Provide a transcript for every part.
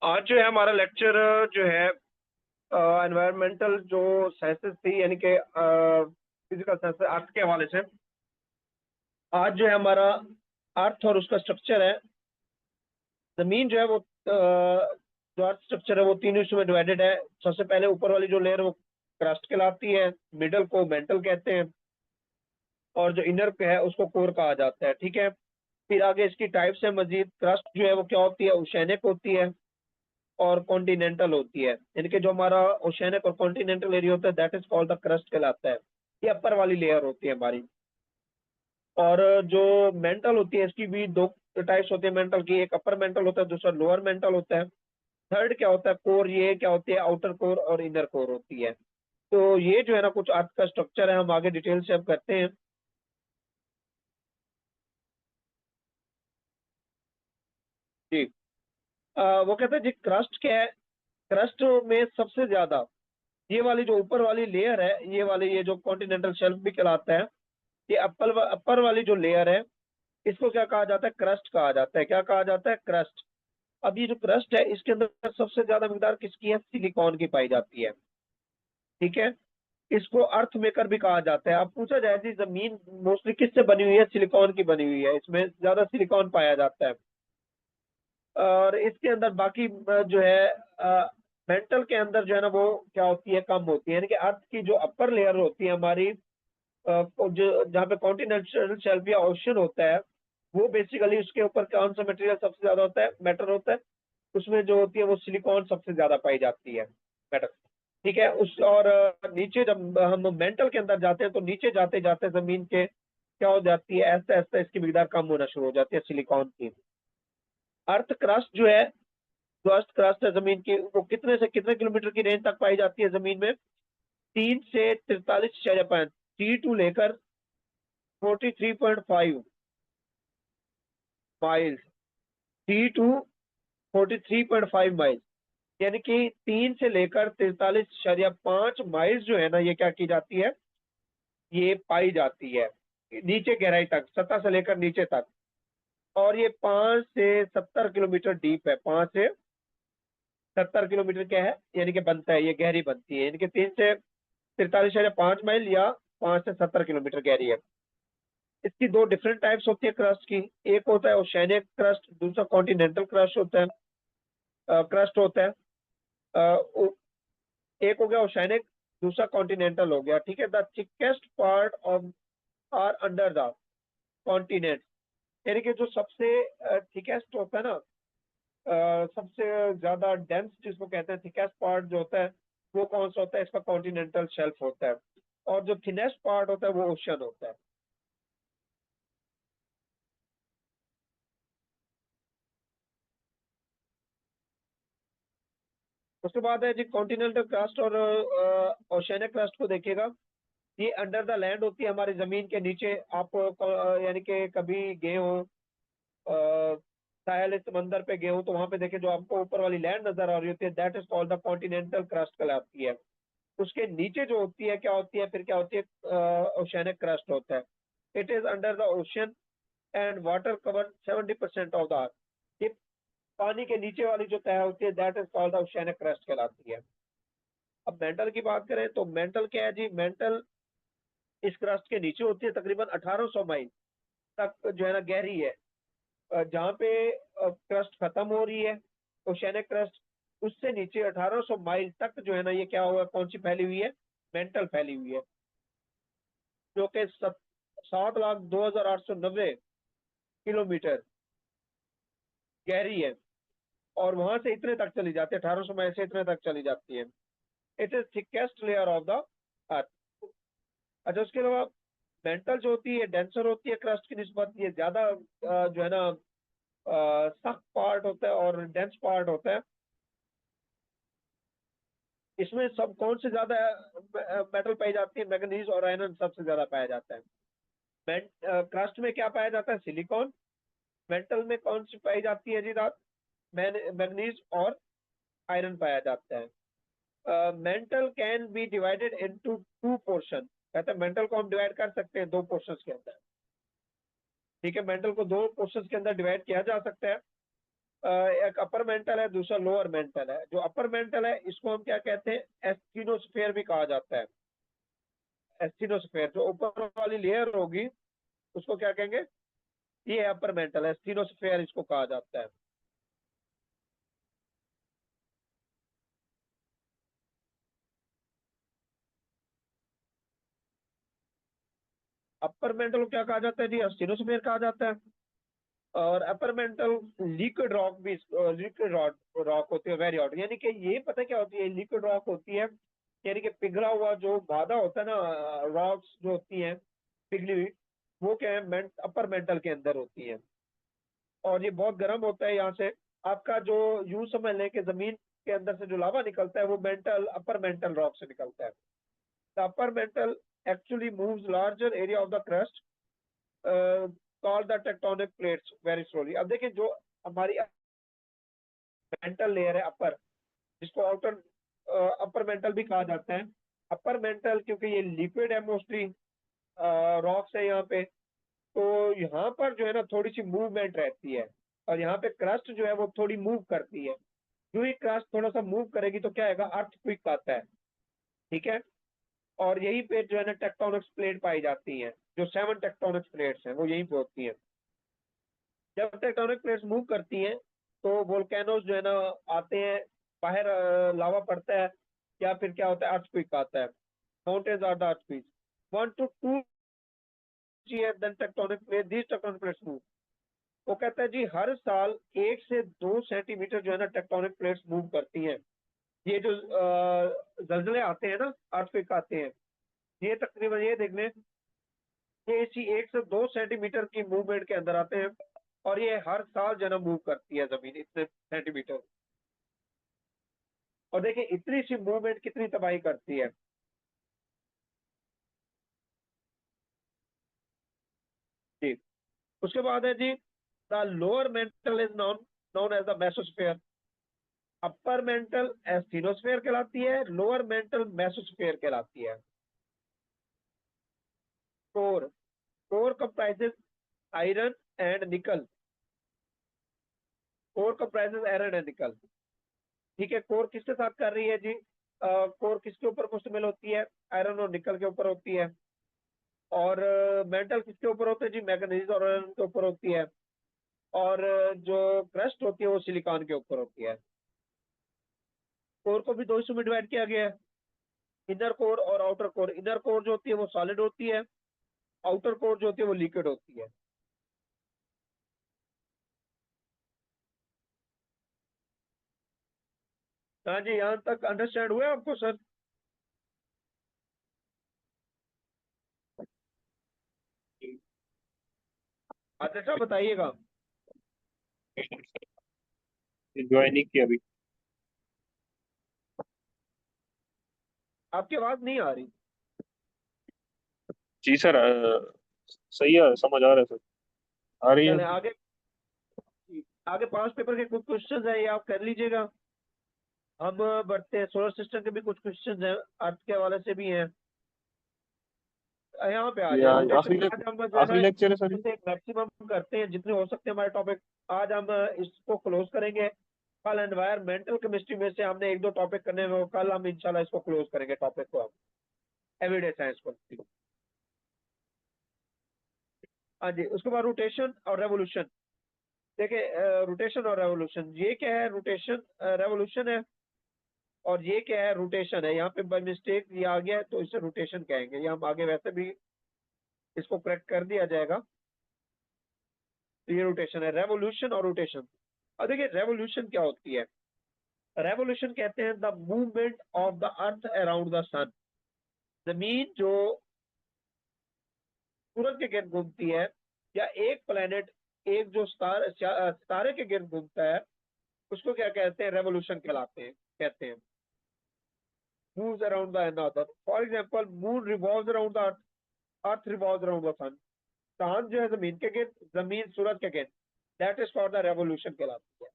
आज जो है हमारा लेक्चर जो है एनवायरमेंटल जो साइंसेस थी, यानी कि फिजिकल साइंस अर्थ के हवाले से। आज जो है हमारा अर्थ और उसका स्ट्रक्चर है। जमीन जो है वो जो अर्थ स्ट्रक्चर है वो तीन हिस्सों में डिवाइडेड है। सबसे पहले ऊपर वाली जो लेयर वो क्रस्ट कहलाती है, मिडल को मेंटल कहते हैं, और जो इनर है उसको कोर कहा जाता है। ठीक है, फिर आगे इसकी टाइप्स है मजीद। क्रस्ट जो है वो क्या होती है, ओशेनिक होती है और कॉन्टिनेंटल होती है। यानी कि जो हमारा ओशेनिक और कॉन्टिनेंटल एरिया होता है that is called the crust कहलाता है। ये अपर वाली लेयर होती है हमारी। और जो मेंटल होती है इसकी भी दो टाइप्स होती है मेंटल की। एक अपर मेंटल होता है, दूसरा लोअर मेंटल होता है। थर्ड क्या होता है, कोर। ये क्या होती है, आउटर कोर और इनर कोर होती है। तो ये जो है ना कुछ अर्थ का स्ट्रक्चर है। हम आगे डिटेल से अब करते हैं। जी। वो कहते हैं जी क्रस्ट क्या है। क्रस्ट में सबसे ज्यादा ये वाली जो ऊपर वाली लेयर है, ये वाली, ये जो कॉन्टिनेंटल शेल्फ भी कहलाता है, ये अपर वाली जो लेयर है इसको क्या कहा जाता है, क्रस्ट कहा जाता है। क्या कहा जाता है, क्रस्ट। अब ये जो क्रस्ट है इसके अंदर सबसे ज्यादा मिकदार किसकी है, सिलिकॉन की पाई जाती है। ठीक है, इसको अर्थ मेकर भी कहा जाता है। अब पूछा जाए जी जमीन मोस्टली किससे बनी हुई है, सिलिकॉन की बनी हुई है, इसमें ज्यादा सिलिकॉन पाया जाता है। और इसके अंदर बाकी जो है मेंटल के अंदर जो है ना वो क्या होती है, कम होती है। यानी कि अर्थ की जो अपर लेयर होती है हमारी, जो जहाँ पे कॉन्टिनेंटल शेल्फ या ओशन होता है, वो बेसिकली उसके ऊपर कौन सा मटेरियल सबसे ज्यादा होता है, मेटल होता है। उसमें जो होती है वो सिलिकॉन सबसे ज्यादा पाई जाती है, मेटल। ठीक है, उस और नीचे जब हम मेंटल के अंदर जाते हैं तो नीचे जाते जाते जमीन के क्या हो जाती है, ऐसा ऐसा इसकी मिकदार कम होना शुरू हो जाती है सिलिकॉन की। अर्थ क्रस्ट जो है, जो अर्थ क्रस्ट है जमीन की, वो कितने से कितने किलोमीटर की रेंज तक पाई जाती है जमीन में, 3 से 43.5, 3 टू लेकर 43.5 माइल्स, 3 टू 43.5 माइल्स। यानी कि 3 से लेकर 43.5 माइल्स जो है ना, ये क्या की जाती है, ये पाई जाती है नीचे गहराई तक, सतह से लेकर नीचे तक। और ये 5 से 70 किलोमीटर डीप है। 5 से 70 किलोमीटर क्या है, यानी कि बनता है, ये गहरी बनती है। यानी कि 3 से 43.5 माइल या 5 से 70 किलोमीटर गहरी है। इसकी दो डिफरेंट टाइप्स होती है क्रस्ट की। एक होता है ओशेनिक क्रस्ट, दूसरा कॉन्टिनेंटल क्रस्ट होता है, क्रस्ट होता है। एक हो गया ओशेनिक, दूसरा कॉन्टिनेंटल हो गया। ठीक है, the thickest part of are under the continent. यानी कि जो सबसे थिकेस्ट होता है ना, सबसे ज्यादा डेंस जिसको कहते हैं, थिकेस्ट पार्ट जो होता है वो कौन सा होता है, इसका कॉन्टिनेंटल शेल्फ होता है। और जो थिनेस्ट पार्ट होता है वो ओशन होता है। उसके बाद है जी कॉन्टिनेंटल क्रस्ट और ओशनिक क्रस्ट को देखिएगा। ये अंडर द लैंड होती है, हमारी जमीन के नीचे। आप यानी कि कभी गए हो साहिल समंदर पे गए हो तो वहां पे देखे, जो आपको ऊपर वाली लैंड नजर आ रही होती है that is called the continental crust कहलाती है। उसके नीचे जो होती है क्या होती है, फिर क्या होती है, ओशनिक क्रस्ट होता है। It is under the ocean and water cover 70% of the अर्थ। ये पानी के नीचे वाली जो तह होती है that is called the oceanic crust कहलाती है। अब मेंटल की बात करें तो मेंटल क्या है जी, मेंटल इस क्रस्ट के नीचे होती है, तकरीबन 1800 माइल तक जो है ना गहरी है। जहाँ पे क्रस्ट खत्म हो रही है, ओशनिक क्रस्ट, उससे नीचे 1800 माइल तक जो है ना ये क्या हुआ, कौन सी फैली हुई है, मेंटल फैली हुई है, जो कि 7,02,890 किलोमीटर गहरी है। और वहां से इतने तक चली जाती है, 1800 माइल से इतने तक चली जाती है। It is thickest layer of the अर्थ। अच्छा, उसके अलावा मेंटल जो होती है डेंसर होती है क्रस्ट की निस्बत, ये ज्यादा जो है ना सख्त पार्ट होता है और डेंस पार्ट होता है। इसमें सब कौन से ज्यादा मेटल पाई जाती है, मैग्नीज और आयरन सबसे ज्यादा पाया जाता है। क्रस्ट में क्या पाया जाता है, सिलिकॉन। मेंटल में कौन सी पाई जाती है जी रात, मैग्नीज और आयरन पाया जाता है। Mental can be divided into 2 portion. कहते हैं मेंटल को हम डिवाइड कर सकते हैं 2 पोर्शन के अंदर। ठीक है, मेंटल को 2 पोर्शन के अंदर डिवाइड किया जा सकता है। एक अपर मेंटल है, दूसरा लोअर मेंटल है। जो अपर मेंटल है इसको हम क्या कहते हैं, एस्किनोस्फेयर भी कहा जाता है। एस्किनोस्फेयर जो ऊपर वाली लेयर होगी उसको क्या कहेंगे, ये अपर मेंटल है, एस्किनोस्फेयर इसको कहा जाता है। अपर मेंटल को क्या कहा जाता है जी, एस्किनोस्फेयर कहा जाता है। और अपर मेंटल लिक्विड रॉक भी, लिक्विड रॉक होती है, वेरी हॉट, यानी कि ये पता क्या होती है, लिक्विड रॉक होती है, यानी कि पिघला हुआ जो बाधा होता है ना, रॉक्स जो होती हैं पिघली हुई, वो क्या है अपर मेंटल के अंदर होती है। और ये बहुत गर्म होता है। यहाँ से आपका जो यूं समझ लें कि जमीन के अंदर से जो लावा निकलता है वो मेंटल, अपर मेंटल रॉक से निकलता है। The upper mantle actually moves larger area of the crust called the tectonic plates very slowly. अब देखिए जो हमारी मेंटल लेयर है अपर, जिसको आउटर अपर मेंटल भी कहा जाता है। अपर मेंटल क्योंकि ये लिक्विड है मोस्टली, रॉक्स है यहाँ पे, तो यहाँ पर जो है ना थोड़ी सी मूवमेंट रहती है। और यहाँ पे क्रस्ट जो है वो थोड़ी मूव करती है। जो ही क्रस्ट थोड़ा सा मूव करेगी तो क्या आएगा, अर्थक्वेक आता है। ठीक है। और यहीं पे जो है ना टेक्टोनिक्स प्लेट पाई जाती हैं, जो 7 टेक्टोनिक्स प्लेट्स हैं वो यहीं पे होती हैं। जब टेक्टोनिक प्लेट्स मूव करती हैं तो वोल्केनोज जो है ना आते हैं बाहर, लावा पड़ता है, या फिर क्या होता है, अर्थक्वेक आता है। Mountains are the earthquake 1 to 2 years, then tectonic plate, these tectonic plates move। वो कहता है जी हर साल 1 से 2 सेंटीमीटर जो है ना टेक्टोनिक प्लेट्स मूव करती हैं। ये जो जलजले आते हैं ना, अर्थक्वेक आते हैं, ये तकरीबन ये देख लें, ये इसी 1 से 2 सेंटीमीटर की मूवमेंट के अंदर आते हैं। और ये हर साल जो है ना मूव करती है जमीन इतने सेंटीमीटर। और देखिए इतनी सी मूवमेंट कितनी तबाही करती है। जी। उसके बाद है जी, the lower mantle is known as the mesosphere. Upper mantle asthenosphere कहलाती है, लोअर मेंटल मेसोस्फेयर कहलाती है। Core, core comprises iron and nickel. Core comprises iron and nickel. ठीक है। कोर किसके साथ कर रही है जी, कोर किसके ऊपर मुश्तमिल होती है, आयरन और निकल के ऊपर होती है। और मेंटल किसके ऊपर होते हैं जी, मैग्नीज और आयरन के ऊपर होती है। और जो क्रस्ट होती है वो सिलिकॉन के ऊपर होती है। कोर को भी दो हिस्सों में डिवाइड किया गया है, इनर कोर और आउटर कोर। इनर कोर जो होती है वो सॉलिड होती है, आउटर कोर जो होती है वो लिक्विड होती है। हाँ जी, यहाँ तक अंडरस्टैंड हुआ आपको सर? अच्छा बताइएगा। ज्वाइन नहीं किया अभी। आपकी आवाज नहीं आ रही। जी सर, सही है, समझ आ रहा है सर, आ रही है। चले आगे। आगे 5 पेपर के कुछ क्वेश्चन है, ये आप कर लीजिएगा। हम बढ़ते हैं, सोलर सिस्टम के भी कुछ क्वेश्चन हैं, अर्थ के हवाले से भी हैं। यहाँ पे आ ये जाए रोटेशन। आखिरी आज हम जो है ना आखिरी लेक्चर है सर ये। इसे मैक्सिमम करते हैं जितने हो सकते हैं हमारे टॉपिक। आज हम इसको क्लोज करेंगे। कल एनवायरमेंटल केमिस्ट्री में से हमने 1-2 टॉपिक करने में, कल हम इंशाल्लाह इसको क्लोज करेंगे टॉपिक को, हम एवरीडे साइंस को। हाँ जी। उसके बाद रोटेशन और रेवोल्यूशन। देखिए रोटेशन और रेवोल्यूशन, ये क्या है, रोटेशन रेवोल्यूशन है, और ये क्या है, रोटेशन है। यहाँ पे बाय मिस्टेक ये आ गया है तो इसे रोटेशन कहेंगे, या हम आगे वैसे भी इसको करेक्ट कर दिया जाएगा। तो ये रोटेशन है, रेवोल्यूशन और रोटेशन। और देखिए रेवोल्यूशन क्या होती है, रेवोल्यूशन कहते हैं the movement of the earth around the sun. जमीन जो सूरज के गिर्द घूमती है, या एक प्लेनेट, एक जो सितारे के गिर्द घूमता है, उसको क्या कहते हैं, रेवोल्यूशन कहलाते हैं, कहते हैं। Moves around the another, for example moon revolves around the earth, earth revolves around the sun. चांद जो है जमीन के गिर्द, जमीन सूरज के गिर्द, that is for the revolution कहलाती है।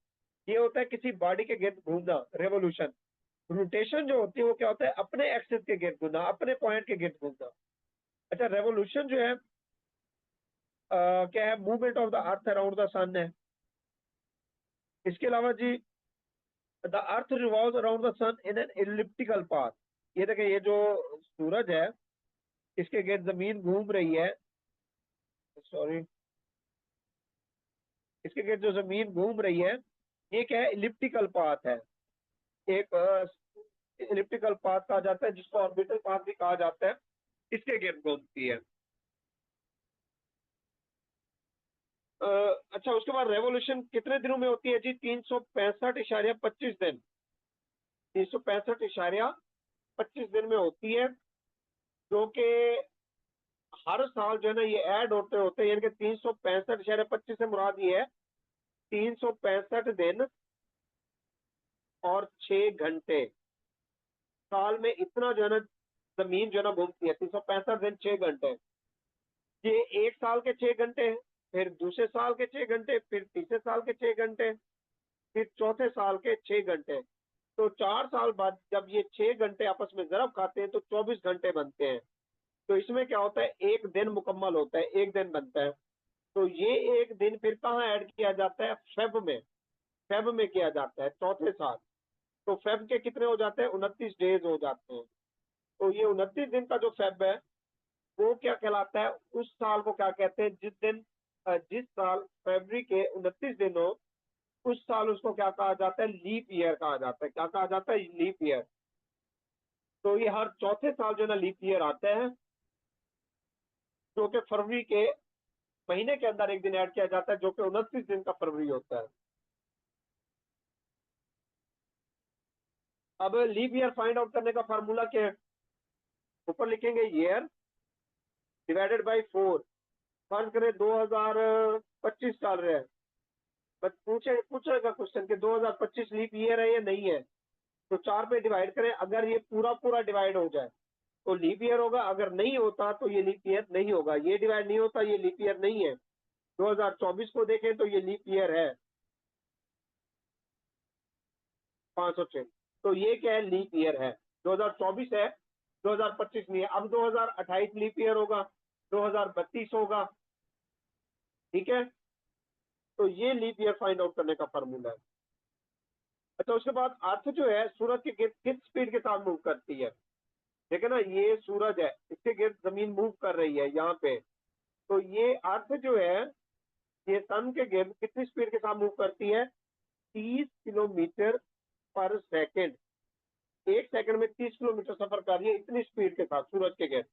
ये होता है किसी बॉडी के गिर्द घूमना, रेवोल्यूशन। रोटेशन जो होती है वो क्या होता है, अपने एक्सिस के गिर्द घूमना, अपने पॉइंट के गिर्द घूमना। अच्छा रेवोल्यूशन जो है क्या है, movement of the earth around the sun है। इसके अलावा जी the earth revolve around the sun in an elliptical path. ये देखिए ये जो सूरज है इसके गिर्द जमीन घूम रही है, सॉरी, इसके गिर्द जो जमीन घूम रही है ये क्या है, इलिप्टिकल पाथ है। एक इलिप्टिकल पाथ कहा जाता है जिसको ऑर्बिटल पाथ भी कहा जाता है, इसके गिर्द घूमती है। अच्छा, उसके बाद रेवोल्यूशन कितने दिनों में होती है जी? 365.25 दिन, 365.25 दिन में होती है, जो कि हर साल जो है ना ये ऐड होते होते, यानी कि 365.25 से मुराद ये है 365 दिन और 6 घंटे। साल में इतना जो है ना जमीन जो है ना घूमती है, 365 दिन 6 घंटे। ये एक साल के 6 घंटे हैं, फिर दूसरे साल के 6 घंटे, फिर तीसरे साल के 6 घंटे, फिर चौथे साल के 6 घंटे। तो 4 साल बाद जब ये 6 घंटे आपस में जरब खाते हैं तो 24 घंटे बनते हैं। तो इसमें क्या होता है, एक दिन मुकम्मल होता है, एक दिन बनता है। तो ये एक दिन फिर कहाँ ऐड किया जाता है? फेब में, फेब में किया जाता है चौथे साल। तो फेब के कितने हो जाते हैं? 29 डेज हो जाते हैं। तो ये 29 दिन का जो फेब है वो क्या कहलाता है? उस साल को क्या कहते हैं? जिस साल फरवरी के 29 दिन हो उस साल उसको क्या कहा जाता है? लीप ईयर कहा जाता है। क्या कहा जाता है? Leap year. तो ये हर चौथे साल जो है ना लीप ईयर आता है, जो कि फरवरी के महीने के अंदर एक दिन ऐड किया जाता है, जो कि 29 दिन का फरवरी होता है। अब लीप ईयर फाइंड आउट करने का फार्मूला क्या है? ऊपर लिखेंगे ईयर डिवाइडेड बाई 4। फर्ज करें 2025 चल रहा है, बस पूछेगा क्वेश्चन कि 2025 लीप ईयर है या नहीं है। तो 4 पे डिवाइड करें, अगर ये पूरा पूरा डिवाइड हो जाए तो लीप ईयर होगा, अगर नहीं होता तो ये लीप ईयर नहीं होगा। ये डिवाइड नहीं होता, ये लीप ईयर नहीं है। 2024 को देखें तो ये लीप ईयर है 506। तो ये क्या है? लीप ईयर है, 2024 है, 2025 नहीं है। अब 2028 लीप ईयर होगा, 2032 होगा, ठीक है। तो ये लीप ईयर फाइंड आउट करने का फॉर्मूला है। अच्छा, उसके बाद अर्थ जो है सूरज के गिर्द किस स्पीड के साथ मूव करती है? देखिए ना, ये सूरज है, इसके गिर्द जमीन मूव कर रही है यहाँ पे। तो ये अर्थ जो है ये सन के गिर्द कितनी स्पीड के साथ मूव करती है? 30 किलोमीटर पर सेकेंड। एक सेकंड में 30 किलोमीटर सफर कर रही है, इतनी स्पीड के साथ सूरज के गिर्द।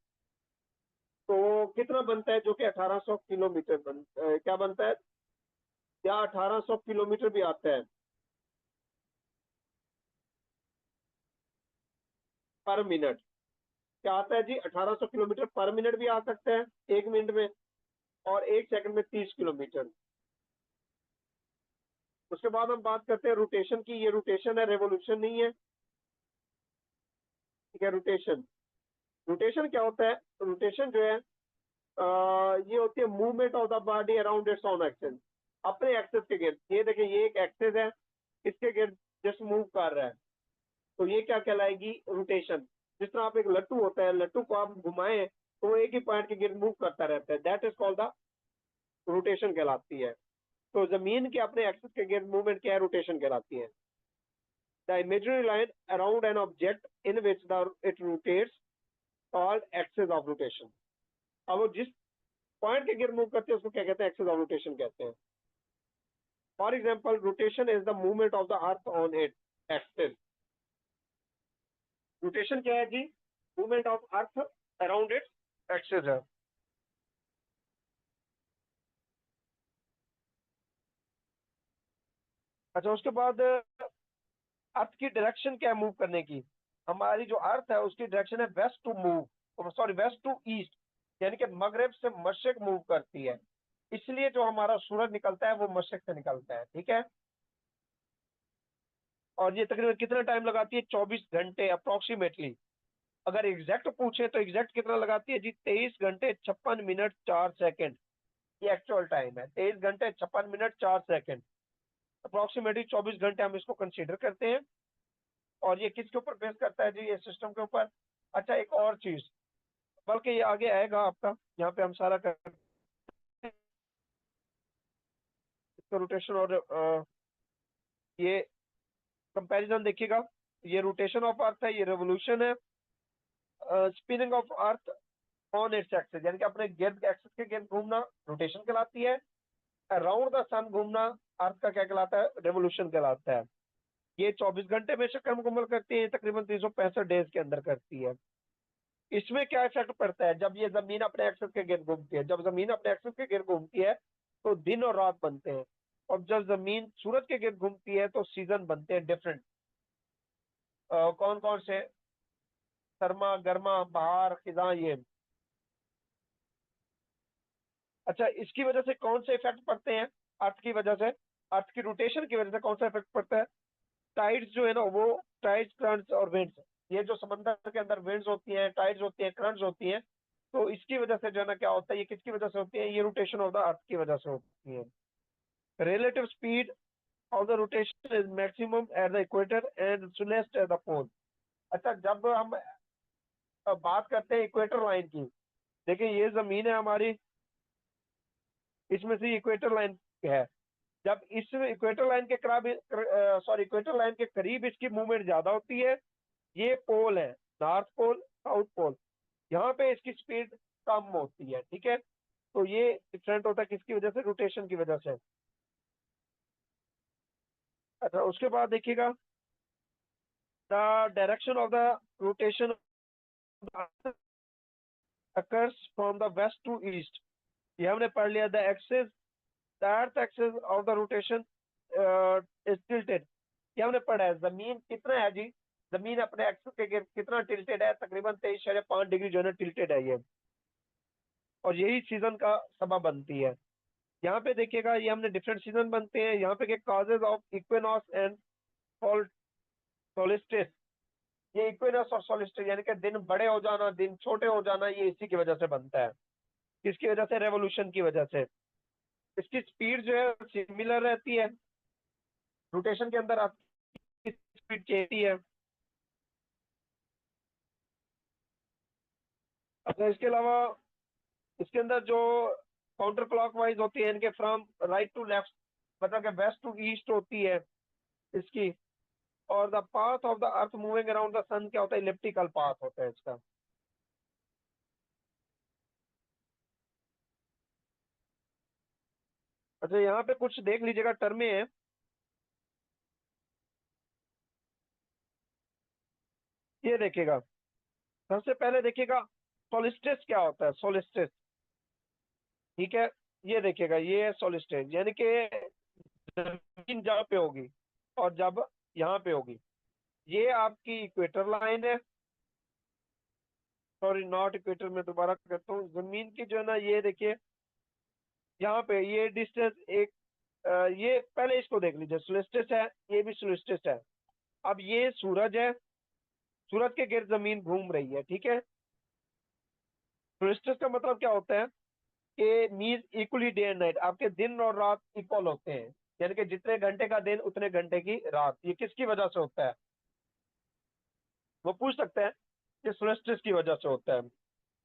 तो कितना बनता है? जो कि 1800 किलोमीटर क्या बनता है? या 1800 किलोमीटर भी आता है पर मिनट। क्या आता है जी? 1800 किलोमीटर पर मिनट भी आ सकता है एक मिनट में, और एक सेकंड में 30 किलोमीटर। उसके बाद हम बात करते हैं रोटेशन की। ये रोटेशन है, रेवोल्यूशन नहीं है, ठीक है। रोटेशन, रोटेशन क्या होता है? रोटेशन जो है ये होती है movement of the body around its own axis, अपने एक्सिस के गिर्द। ये देखिए ये एक एक्सिस है, इसके गिर्द जस्ट मूव कर रहा है, तो ये क्या कहलाएगी? रोटेशन। जिस तरह आप एक लट्टू होता है, लट्टू को आप घुमाएं तो वो एक ही पॉइंट के गिर्द मूव करता रहता है, that is called the rotation कहलाती है। तो जमीन के अपने एक्सिस के गिर्द मूवमेंट क्या है? रोटेशन कहलाती है। The imaginary line around an object in which the it rotates called axis of rotation. अब वो जिस पॉइंट के गिर्द मूव करते हैं उसको क्या कहते हैं? एक्सिस ऑफ रोटेशन कहते हैं। For example, rotation is the movement of the earth on it axis. Rotation क्या है जी? Movement of earth around its axis है। अच्छा, उसके बाद अर्थ की डायरेक्शन क्या है मूव करने की? हमारी जो अर्थ है उसकी डायरेक्शन है west to move, sorry west to east, यानी कि मगरिब से मशरिक मूव करती है। इसलिए जो हमारा सूरज निकलता है वो मशरिक से निकलता है, ठीक है। और ये तकरीबन कितना टाइम लगाती है? 24 घंटे अप्रोक्सीमेटली। अगर एग्जैक्ट पूछे तो एग्जैक्ट कितना लगाती है जी? 23 घंटे 56 मिनट 4 सेकंड। ये एक्चुअल टाइम है, 23 घंटे 56 मिनट 4 सेकंड। अप्रोक्सीमेटली 24 घंटे हम इसको कंसीडर करते हैं। और ये किसके ऊपर बेस करता है जी? ये सिस्टम के ऊपर। अच्छा, एक और चीज, बल्कि ये आगे आएगा आपका, यहाँ पे हम सारा करते हैं रोटेशन और ये कंपैरिजन देखिएगा, ये रोटेशन ऑफ अर्थ है, ये रेवोल्यूशन है। Spinning of earth on its axis, यानी कि अपने गिर्द एक्सिस के गिर्द घूमना रोटेशन कहलाती है। अराउंड द सन घूमना अर्थ का क्या कहलाता है, रेवोल्यूशन कहलाता है। ये 24 घंटे में चक्कर मुकम्मल करती है, तकरीबन 365 डेज के अंदर करती है। इसमें क्या इफेक्ट पड़ता है, जब ये जमीन अपने एक्सिस के गिर्द घूमती है, जब जमीन अपने एक्सिस के गिर्द घूमती है तो दिन और रात बनते हैं, और जब जमीन सूरज के गिर्द घूमती है तो सीजन बनते हैं डिफरेंट। कौन कौन से, सरमा, गर्मा, बहार, खिजा, ये। अच्छा, इसकी वजह से कौन से इफेक्ट पड़ते हैं, अर्थ की वजह से, अर्थ की रोटेशन की वजह से कौन सा इफेक्ट पड़ता है। टाइड्स जो है ना, वो टाइड्स, करंट्स और विंड्स, ये जो समंदर के अंदर विंड्स होती हैं, टाइड्स होती हैं, करंट्स होती हैं, तो इसकी वजह से जो है ना क्या होता है, ये किसकी वजह से होती है, ये रोटेशन ऑफ द अर्थ की वजह से होती है। Relative speed of the rotation is maximum at the equator and slowest at the pole. अच्छा, जब हम बात करते हैं इक्वेटर लाइन की, देखिए ये जमीन है हमारी, इसमें से इक्वेटर लाइन है। जब इस इक्वेटर लाइन के इक्वेटर लाइन के करीब इसकी मूवमेंट ज्यादा होती है, ये पोल है, नॉर्थ पोल, साउथ पोल, यहाँ पे इसकी स्पीड कम होती है। ठीक है, तो ये डिफरेंट होता है किसकी वजह से, रोटेशन की वजह से। अच्छा, उसके बाद देखिएगा, the direction of the rotation occurs from the west to east, ये हमने पढ़ लिया। The earth axis of the rotation is tilted, ये हमने पढ़ा है। जमीन कितना है जी, जमीन अपने एक्सिस के गिर्द कितना टिल्टेड है, तकरीबन 23.5 डिग्री जो है टिल्टेड है ये, और यही सीजन का सबब बनती है। यहाँ पे देखिएगा, ये हमने डिफरेंट सीजन बनते हैं, यहाँ पे causes of equinox and solstice, ये इक्विनॉक्स और सोलिस्टिस यानी कि दिन बड़े हो जाना, दिन छोटे हो जाना, ये इसी की वजह से बनता है। किसकी वजह से, रेवोल्यूशन की वजह से। इसकी स्पीड जो है सिमिलर रहती है, रोटेशन के अंदर आपकी स्पीड चेंज है। अच्छा, इसके अलावा इसके अंदर जो काउंटर क्लॉकवाइज होती है, इनके फ्रॉम राइट टू लेफ्ट, मतलब कि वेस्ट टू ईस्ट होती है इसकी। और the path of the earth moving around the sun क्या होता है, इलिप्टिकल पाथ होता है इसका। अच्छा, यहाँ पे कुछ देख लीजिएगा टर्में हैं। ये देखिएगा, सबसे पहले देखिएगा सोलिस्टिस क्या होता है, सोलिस्टिस। ठीक है, ये देखिएगा, ये है सोलिस्टिस, यानी कि जमीन जहाँ पे होगी और जब यहाँ पे होगी, ये आपकी इक्वेटर लाइन है, सॉरी नॉट इक्वेटर, में दोबारा कहता हूँ, जमीन की जो है ना, ये देखिए यहाँ पे ये डिस्टेंस एक, ये पहले इसको देख लीजिए, सोलिस्टिस है, ये भी सोलिस्टिस है। अब ये सूरज है, सूरज के गिर्द जमीन घूम रही है। ठीक है, सोलिस्टिस का मतलब क्या होता है कि mean equally day and night, आपके दिन और रात इक्वल होते हैं, यानी कि जितने घंटे का दिन उतने घंटे की रात। ये किसकी वजह से होता है, वो पूछ सकते हैं, कि सोलिस्टिस की वजह से होता है।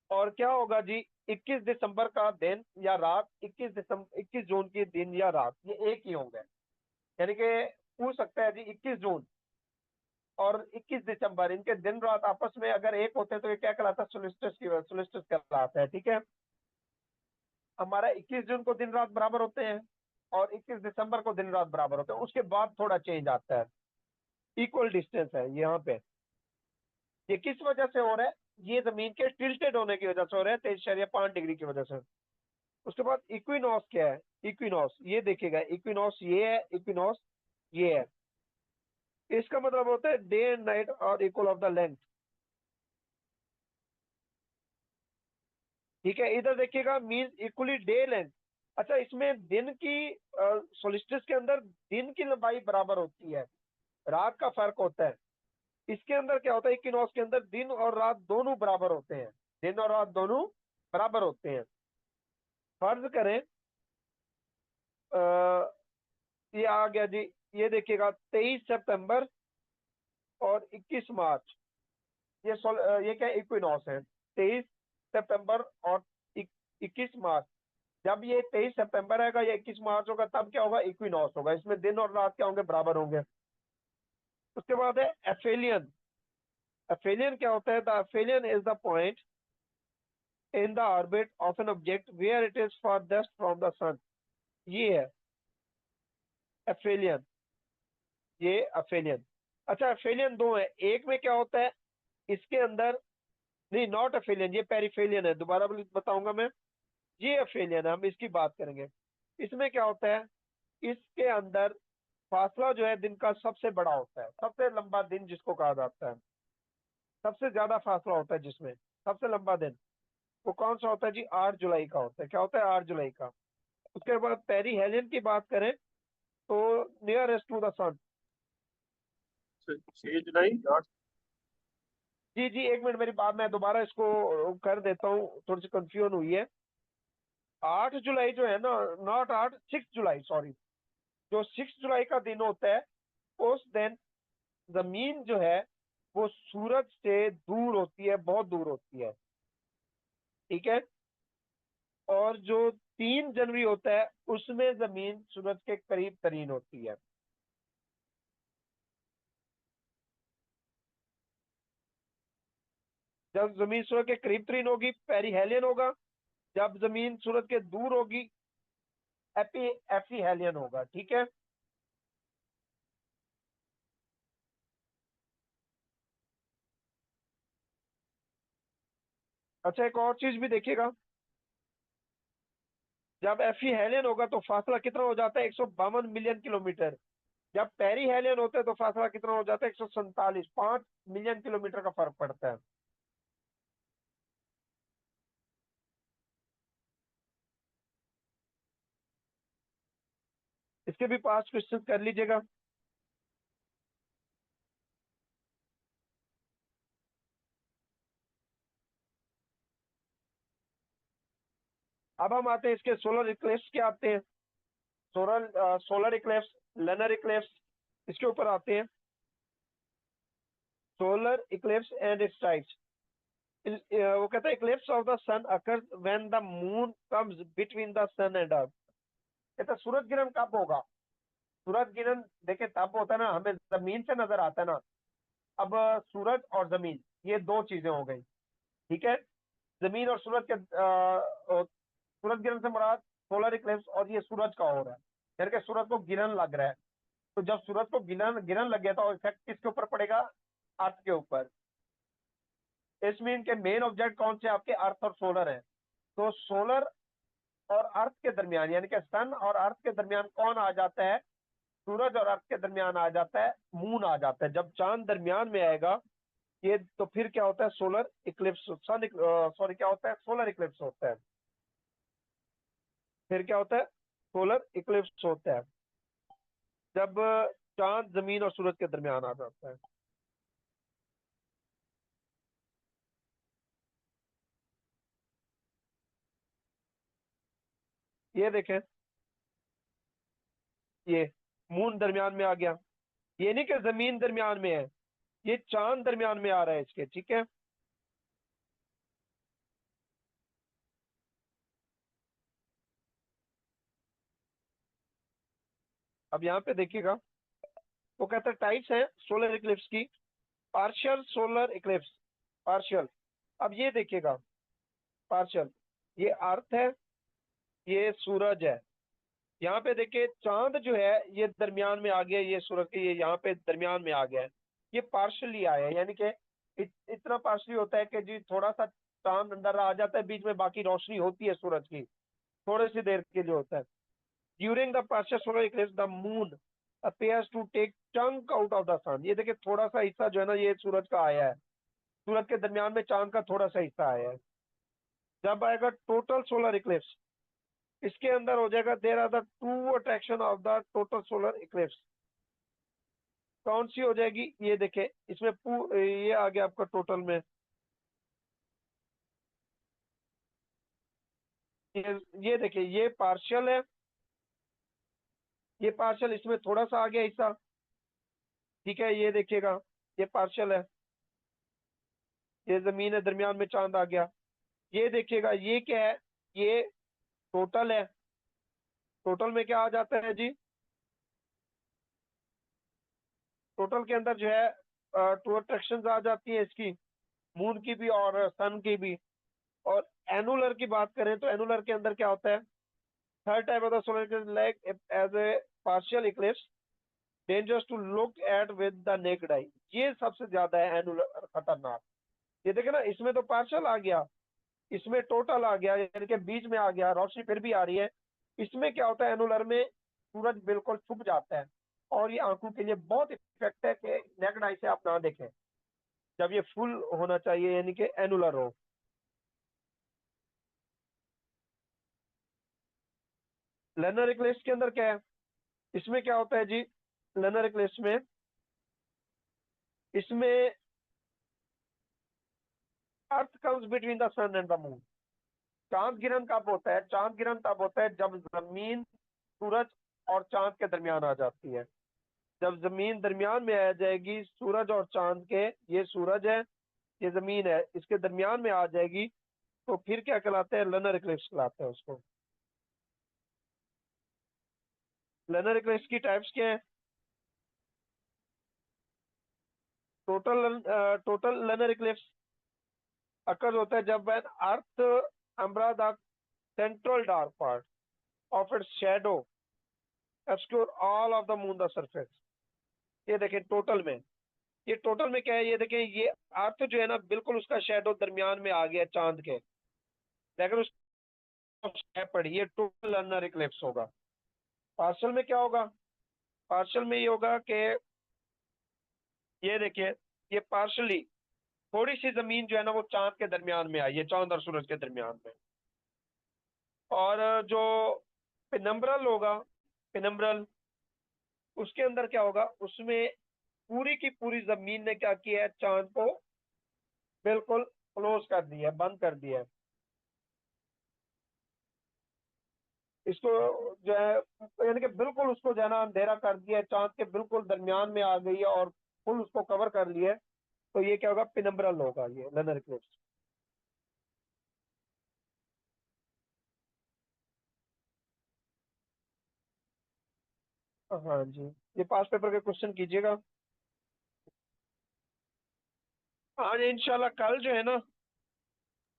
और क्या होगा जी, 21 दिसंबर का दिन या रात, 21 जून की दिन या रात, ये एक ही होंगे। यानी कि पूछ सकता है जी 21 जून और 21 दिसंबर, इनके दिन रात आपस में अगर एक होते हैं तो ये क्या कहलाता है, सोलिस्टिस कहलाता है। ठीक है, हमारा 21 जून को दिन रात बराबर होते हैं और 21 दिसंबर को दिन रात बराबर होते हैं, उसके बाद थोड़ा चेंज आता है। इक्वल डिस्टेंस है यहाँ पे। ये किस वजह से हो रहा है, ये जमीन के टिल्टेड होने की वजह से हो रहा है, 23.5 डिग्री की वजह से। उसके बाद इक्विनॉस क्या है, इक्विनॉस ये देखिएगा, इक्विनॉस ये है, इक्विनॉस ये है। इसका मतलब होता है डे एंड नाइट और इक्वल ऑफ द लेंथ। ठीक है, इधर देखिएगा मीन इक्वली डे लेंथ। अच्छा, इसमें दिन की, सोलिस्टिस के अंदर दिन की लंबाई बराबर होती है, रात का फर्क होता है। इसके अंदर क्या होता है, इक्विनॉस के अंदर दिन और रात दोनों बराबर होते हैं, दिन और रात दोनों बराबर होते हैं। फर्ज करें, आ, ये आ गया जी, ये देखिएगा 23 सितंबर और 21 मार्च, ये क्या इक्विनॉस है, 23 सितंबर और 21 मार्च। जब ये 23 सितंबर आएगा या 21 मार्च होगा तब क्या होगा, इक्विनॉक्स होगा। इसमें दिन और रात क्या होंगे, बराबर होंगे। उसके बाद है एफेलियन। एफेलियन क्या होता है, the aphelion is the point in the orbit of an object where it is farthest from the sun. ये है एफेलियन, ये एफेलियन। अच्छा, एफेलियन दो है, एक में क्या होता है इसके अंदर, नहीं नॉट एफेलियन, ये पेरिफेलियन है, दोबारा बताऊंगा मैं। ये एफेलियन है, हम इसकी बात करेंगे। इसमें क्या होता है, इसके अंदर फासला जो है दिन का सबसे बड़ा होता है, सबसे लंबा दिन जिसको कहा जाता है, सबसे ज्यादा फासला होता है जिसमें, सबसे लंबा दिन वो कौन सा होता है जी, 8 जुलाई का होता है। क्या होता है, 8 जुलाई का। उसके बाद पेरीहेलियन की बात करें तो नियरेस्ट टू द सन। 6 जुलाई 8। जी जी, एक मिनट मेरी बात, मैं दोबारा इसको कर देता हूँ, थोड़ी सी कंफ्यूजन हुई है। 8 जुलाई जो है ना, नॉट 8, 6 जुलाई, सॉरी। जो 6 जुलाई का दिन होता है उस दिन जमीन जो है वो सूरज से दूर होती है, बहुत दूर होती है, ठीक है। और जो 3 जनवरी होता है उसमें जमीन सूरज के करीब तरीन होती है। जब जमीन सूरज के करीब तरीन होगी पेरीहेलियन होगा, जब जमीन सूरज के दूर होगी एफीहेलियन होगा, ठीक है। अच्छा, एक और चीज भी देखिएगा, जब एफीहेलियन होगा तो फासला कितना हो जाता है, 152 मिलियन किलोमीटर। जब पेरीहेलियन होता है तो फासला कितना हो जाता है, 147, 5 मिलियन किलोमीटर का फर्क पड़ता है। इसके भी 5 क्वेश्चन कर लीजिएगा। अब हम आते हैं इसके सोलर इक्लिप्स के आते हैं, सोलर इक्लिप्स, लैनर इक्लिप्स, इसके ऊपर आते हैं। Solar eclipse and its types. वो कहता है eclipse of the sun occurs when the moon comes between the sun and earth. कहता है सूरज ग्रहण कब होगा। सूरज ग्रहण देखिए तब होता है ना, हमें जमीन से नजर आता है ना। अब सूरज और जमीन ये दो चीजें हो गई, ठीक है। जमीन और सूरज के सूरज ग्रहण से मुराद सोलर इक्लिप्स और ये सूरज का हो रहा है, यानी कि सूरज को गिरन लग रहा है। तो जब सूरज को गिरन गिरन लग गया तो इफेक्ट किसके ऊपर पड़ेगा, अर्थ के ऊपर। इसमें इनके मेन ऑब्जेक्ट कौन से आपके, अर्थ और सोलर है। तो सोलर और अर्थ के दरमियान, यानी कि सन और अर्थ के दरमियान कौन आ जाता है, सूरज और अर्थ के दरमियान आ जाता है मून आ जाता है। जब चांद दरमियान में आएगा ये तो फिर क्या होता है, सोलर इक्लिप्स, सन सॉरी क्या होता है, सोलर इक्लिप्स होता है। फिर क्या होता है, सोलर इक्लिप्स होता है जब चांद जमीन और सूरज के दरमियान आ जाता है। ये देखें, ये मून दरमियान में आ गया। ये नहीं कि जमीन दरमियान में है, ये चांद दरमियान में आ रहा है इसके, ठीक है। अब यहाँ पे देखिएगा, वो कहता है टाइप्स है सोलर इक्लिप्स की। Partial solar Eclipse, partial. अब ये देखिएगा, पार्शियल, ये अर्थ है, ये सूरज है। यहाँ पे देखिए चांद जो है ये दरमियान में आ गया, ये सूरज के ये यहाँ पे दरमियान में आ गया है। ये पार्शली आया है, यानी कि इतना पार्शली होता है कि जी थोड़ा सा चांद अंदर आ जाता है बीच में, बाकी रोशनी होती है सूरज की, थोड़ी सी देर के लिए होता है। During the partial solar Eclipse the moon appears to take chunk out of the sun। ये देखिए थोड़ा सा हिस्सा जो है ना ये सूरज का आया है, सूरज के दरमियान में चांद का थोड़ा सा हिस्सा आया है। जब आएगा टोटल सोलर इक्लिप्स, इसके अंदर हो जाएगा there are the two attraction of the total solar eclipse. कौन सी हो जाएगी, ये देखें इसमें ये आ गया आपका टोटल में, ये देखिए ये पार्शियल है, ये पार्शियल, इसमें थोड़ा सा आ गया हिस्सा, ठीक है। ये देखिएगा ये पार्शियल है, ये जमीन है दरमियान में चांद आ गया। ये देखिएगा ये क्या है, ये टोटल है, टोटल में क्या आ जाता है जी, टोटल के अंदर जो है टू अट्रैक्शन आ जाती है इसकी, मून की भी और सन की भी। और एनुलर की बात करें तो एनुलर के अंदर क्या होता है, third type of the solar like as a partial eclipse dangerous to look at with the naked eye. ये सबसे ज्यादा है एनुलर खतरनाक। ये देखे ना, इसमें तो पार्शियल आ गया, इसमें टोटल आ गया, यानी कि बीच में आ गया, रोशनी फिर भी आ रही है। इसमें क्या होता है, एनुलर में सूरज बिल्कुल छुप जाता है, और ये आंखों के लिए बहुत इफेक्ट है कि नेक्ड आई से आप ना देखें जब ये फुल होना चाहिए, यानी कि एनुलर हो। लैनर इक्लिप्स के अंदर क्या है, इसमें क्या होता है जी, लैनर इक्लिप्स में, इसमें earth comes between the sun and the moon. चांद गिरन कब होता है, चांद गिरन तब होता है जब जमीन सूरज और चांद के दरमियान आ जाती है। जब जमीन दरमियान में आ जाएगी सूरज और चांद के, ये सूरज है ये जमीन है, इसके दरमियान में आ जाएगी, तो फिर क्या कहलाते हैं, लनर इक्लिप्स कहलाते हैं उसको। लनर इक्लिप्स की टाइप्स क्या है, टोटल लनर इक्लिप्स अकर होता है जब an earth umbra the central dark part of its shadow obscure all of the moon the surface. ये देखें टोटल में, ये टोटल में क्या है, ये देखें ये अर्थ जो है ना बिल्कुल उसका शेडो दरमियान में आ गया चांद के, लेकिन उसको पड़ी, ये टोटल लर्नर इक्लिप्स होगा। पार्शियल में क्या होगा, पार्शियल में ये होगा कि ये देखिए, ये पार्शली थोड़ी सी जमीन जो है ना वो चांद के दरमियान में आई है, चांद और सूरज के दरमियान में। और जो पिनम्ब्रल होगा, पिनम्ब्रल, उसके अंदर क्या होगा, उसमें पूरी की पूरी जमीन ने क्या किया है, चांद को बिल्कुल क्लोज कर दिया है, बंद कर दिया है। इसको जो है यानी कि बिल्कुल उसको जो है ना अंधेरा कर दिया है, चांद के बिल्कुल दरमियान में आ गई है और फुल उसको कवर कर लिया है। तो ये क्या होगा, पिनम्ब्रल होगा ये लनर इक्लिप्स। हाँ जी, ये पास पेपर के क्वेश्चन कीजिएगा। आज इंशाल्लाह कल जो है ना,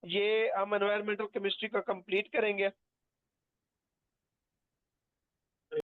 ये हम एनवायरमेंटल केमिस्ट्री का कंप्लीट करेंगे।